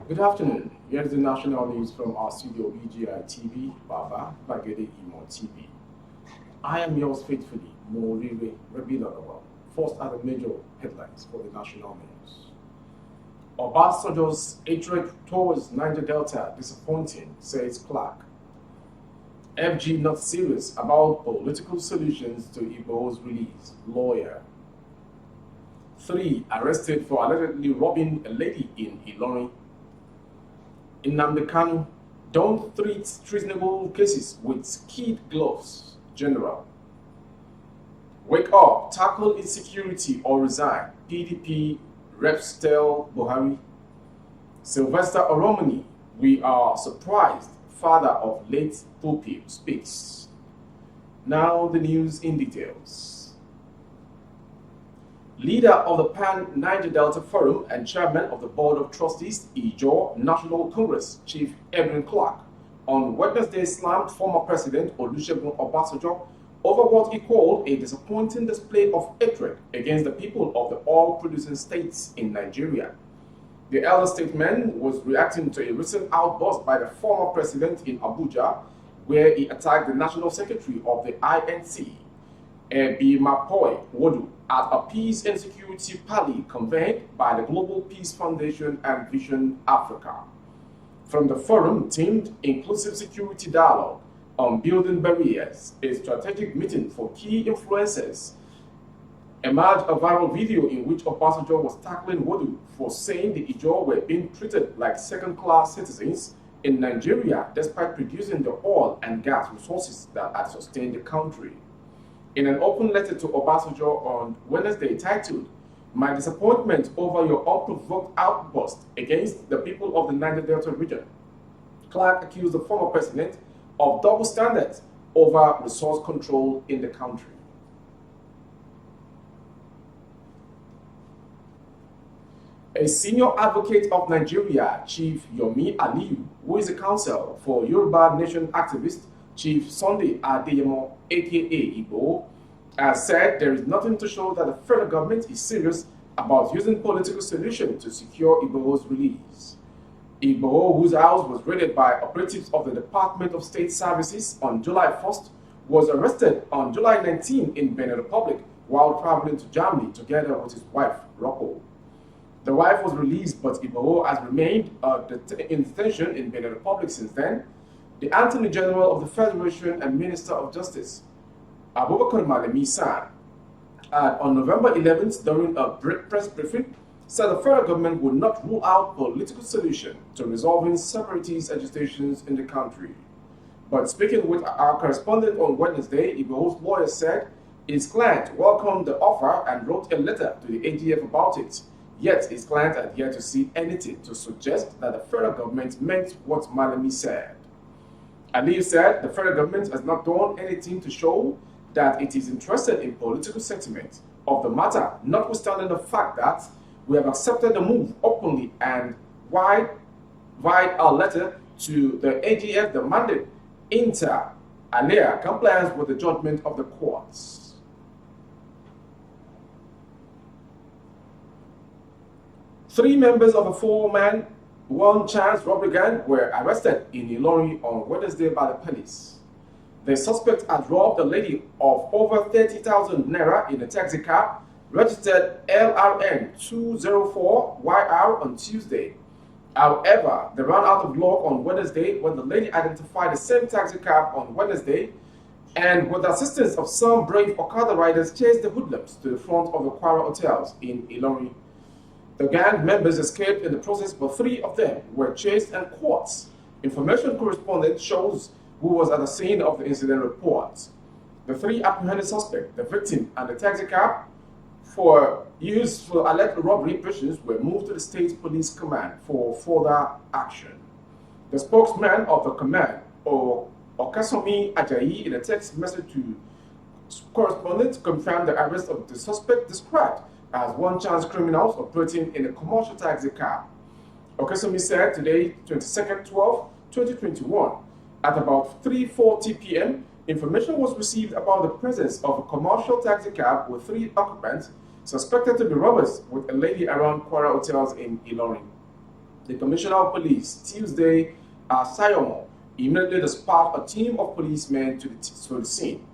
Good afternoon. Here is the national news from our studio BGI TV, Baba Bagede Imo TV. I am yours faithfully, Morire Rebilalawa. First are the major headlines for the national news. Obasanjo's hatred towards Niger Delta disappointing, says Clark. FG not serious about political solutions to Igbo's release, lawyer. 3 arrested for allegedly robbing a lady in Ilorin. In Kanu, don't treat treasonable cases with kid gloves, General. Wake up, tackle insecurity or resign, PDP reps tell Buhari. Sylvester Oromoni, we are surprised, father of late Pope speaks. Now the news in details. Leader of the Pan-Niger Delta Forum and chairman of the Board of Trustees, Ijaw National Congress, Chief Edwin Clark, on Wednesday slammed former President Olusegun Obasanjo over what he called a disappointing display of hatred against the people of the oil-producing states in Nigeria. The elder statesman was reacting to a recent outburst by the former president in Abuja, where he attacked the National Secretary of the INC, Ebimapoy Wodu, at a peace and security rally convened by the Global Peace Foundation and Vision Africa. From the forum themed Inclusive Security Dialogue on Building Barriers, a strategic meeting for key influencers, emerged a viral video in which Obasanjo was tackling Wodu for saying the Ijaw were being treated like second-class citizens in Nigeria despite producing the oil and gas resources that had sustained the country. In an open letter to Obasanjo on Wednesday titled, "My disappointment over your unprovoked outburst against the people of the Niger Delta region," Clark accused the former president of double standards over resource control in the country. A senior advocate of Nigeria, Chief Yomi Aliyu, who is a counsel for Yoruba Nation activist Chief Sunday Adeyemo, aka Igbo, has said there is nothing to show that the federal government is serious about using political solutions to secure Igbo's release. Igbo, whose house was raided by operatives of the Department of State Services on July 1st, was arrested on July 19 in Benin Republic while traveling to Germany together with his wife, Rocco. The wife was released, but Igbo has remained in detention in Benin Republic since then. The Attorney General of the Federation and Minister of Justice, Abubakar Malami San, on November 11th during a press briefing, said the federal government would not rule out political solution to resolving separatist agitations in the country. But speaking with our correspondent on Wednesday, Igbo's lawyer said his client welcomed the offer and wrote a letter to the AGF about it. Yet his client had yet to see anything to suggest that the federal government meant what Malami said. Ali said the federal government has not done anything to show that it is interested in political settlement of the matter, notwithstanding the fact that we have accepted the move openly and write a letter to the AGF demanding inter alia compliance with the judgment of the courts. Three members of a four-man, one-chance robbery gang were arrested in Ilorin on Wednesday by the police. The suspect had robbed a lady of over 30,000 naira in a taxi cab registered LRN 204YR on Tuesday. However, they ran out of luck on Wednesday when the lady identified the same taxi cab on Wednesday and with the assistance of some brave Okada riders chased the hoodlums to the front of the Kwara hotels in Ilorin. The gang members escaped in the process, but three of them were chased and caught. Information correspondent shows who was at the scene of the incident reports. The three apprehended suspects, the victim, and the taxi cab for use for alleged robbery operations were moved to the state police command for further action. The spokesman of the command, Okasomi Ajayi, in a text message to correspondent, confirmed the arrest of the suspect described as one-chance criminals operating in a commercial taxi cab. Okasomi said today, 22nd 12, 2021, at about 3:40 p.m., information was received about the presence of a commercial taxi cab with three occupants suspected to be robbers with a lady around Kwara hotels in Ilorin. The Commissioner of Police, Tuesday, Sayomo, immediately dispatched a team of policemen to the scene.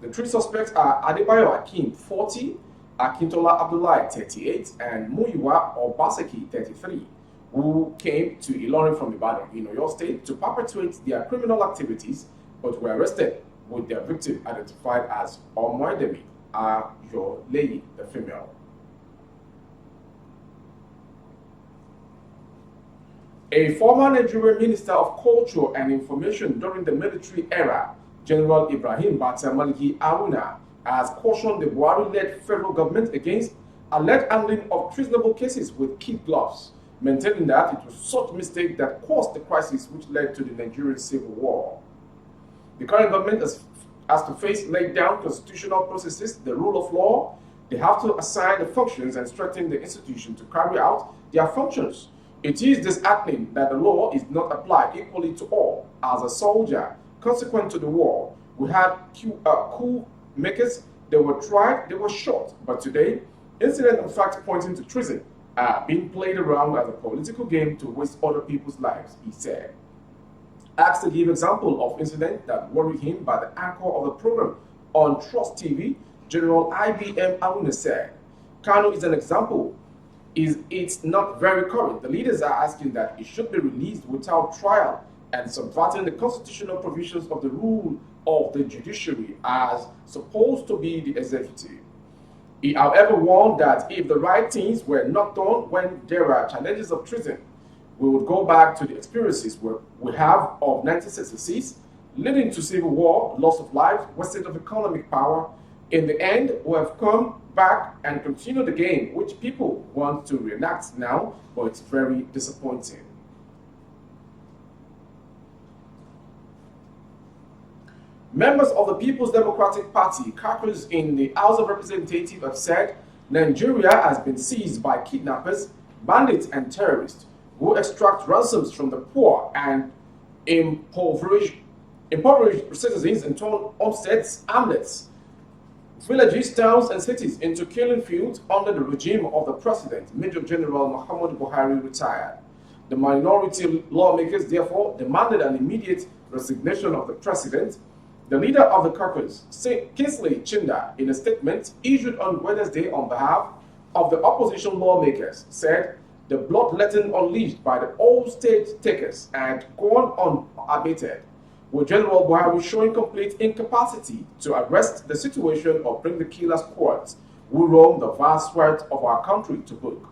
The three suspects are Adebayo Akim, 40, Akintola Abdullahi, 38, and Muyiwa Obaseki, 33, who came to Ilorin from Ibadan in Oyo State to perpetrate their criminal activities, but were arrested with their victim identified as Omoidemi Ayoleyi, the female. A former Nigerian Minister of Culture and Information during the military era, General Ibrahim Bata Maliki Aruna, has cautioned the Buhari-led federal government against alleged handling of treasonable cases with kid gloves, maintaining that it was such mistake that caused the crisis which led to the Nigerian Civil War. The current government has to face laid down constitutional processes, the rule of law. They have to assign the functions and strengthen the institution to carry out their functions. It is disheartening that the law is not applied equally to all. As a soldier, consequent to the war, we had coup makers, they were tried, they were shot. But today, incident of fact pointing to treason are being played around as a political game to waste other people's lives, he said. Asked to give example of incident that worried him by the anchor of the program on Trust TV, General IBM Aruna said, Kano is an example. It's not very current. The leaders are asking that it should be released without trial and subverting the constitutional provisions of the rule of the judiciary as supposed to be the executive. He, however, warned that if the right things were not done when there are challenges of treason, we would go back to the experiences we have of 1966, leading to civil war, loss of life, wastage of economic power. In the end, we have come back and continue the game, which people want to reenact now, but it's very disappointing. Members of the People's Democratic Party, caucus in the House of Representatives, have said Nigeria has been seized by kidnappers, bandits, and terrorists who extract ransoms from the poor and impoverish citizens and turn homesteads, hamlets, villages, towns, and cities into killing fields under the regime of the President, Major General Muhammadu Buhari, retired. The minority lawmakers, therefore, demanded an immediate resignation of the President. The leader of the caucus, Kingsley Chinda, in a statement issued on Wednesday on behalf of the opposition lawmakers, said the bloodletting unleashed by the old state takers had gone unabated, with General Buhari showing complete incapacity to arrest the situation or bring the killer squads who roam the vast swath of our country to book.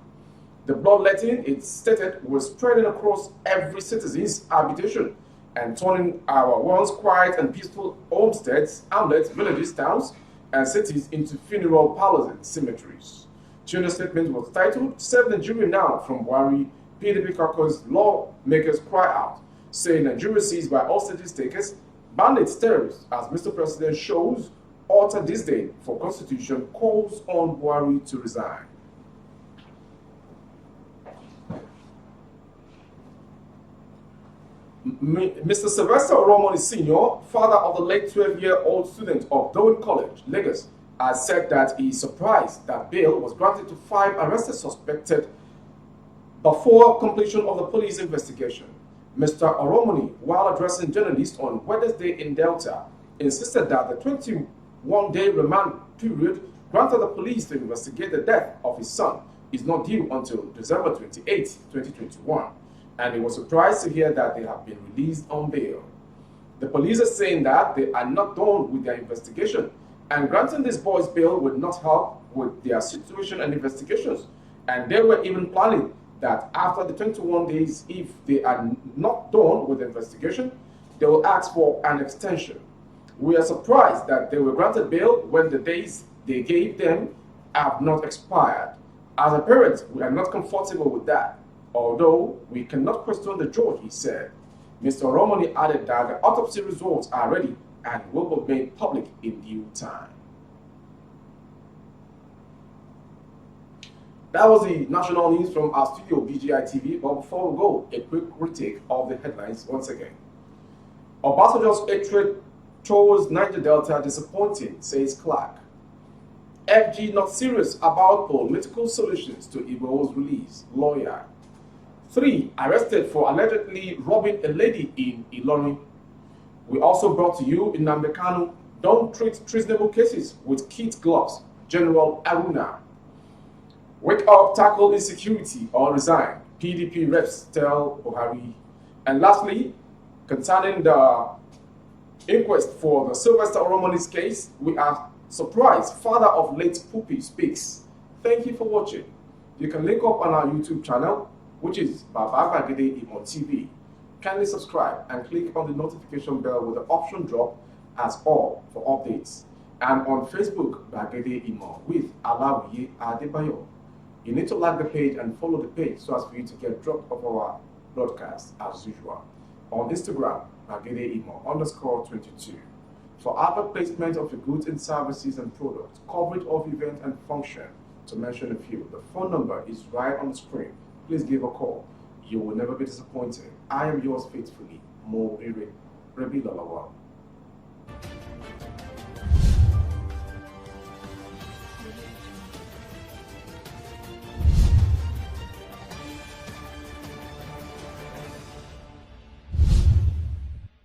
The bloodletting, it stated, was spreading across every citizen's habitation and turning our once quiet and peaceful homesteads, hamlets, villages, towns, and cities into funeral parlors and cemeteries. Chinda's statement was titled, Save Nigeria Now from Buhari, PDP caucus lawmakers cry out, saying Nigeria seized by hostage takers, bandits, terrorists, as Mr. President shows utter disdain for constitution, calls on Buhari to resign. Mr. Sylvester Oromoni Sr., father of the late 12-year-old student of Dowen College, Lagos, has said that he is surprised that bail was granted to 5 arrested suspected before completion of the police investigation. Mr. Oromoni, while addressing journalists on Wednesday in Delta, insisted that the 21-day remand period granted the police to investigate the death of his son is not due until December 28, 2021, and he was surprised to hear that they have been released on bail. The police are saying that they are not done with their investigation, and granting this boy's bail would not help with their situation and investigations, and they were even planning that after the 21 days, if they are not done with the investigation, they will ask for an extension. We are surprised that they were granted bail when the days they gave them have not expired. As a parent, we are not comfortable with that, although we cannot question the judge, he said. Mr. Oromoni added that the autopsy results are ready and will be made public in due time. That was the national news from our studio, BGI TV. But before we go, a quick retake of the headlines once again. Obasanjo's hatred towards Niger Delta disappointing, says Clark. FG not serious about political solutions to Igbo's release, lawyer. 3 arrested for allegedly robbing a lady in Ilorin. We also brought to you in Nnamdi Kanu, don't treat treasonable cases with kid gloves, General Aruna. Wake up, tackle insecurity or resign, PDP reps tell Buhari. And lastly, concerning the inquest for the Sylvester Oromoni's case, we are surprised father of late Puppy speaks. Thank you for watching. You can link up on our YouTube channel, which is Baba Gbagede Imo TV. Kindly subscribe and click on the notification bell with the option drop as all for updates. And on Facebook, Gbagede Imo with Alawiye Adebayo. You need to like the page and follow the page so as for you to get dropped of our broadcast as usual. On Instagram, Gbagede Imo _22. For other placement of your goods and services and products, coverage of event and function, to mention a few, the phone number is right on the screen. Please give a call. You will never be disappointed. I am yours faithfully, Mo Ire Rebi Lalawa.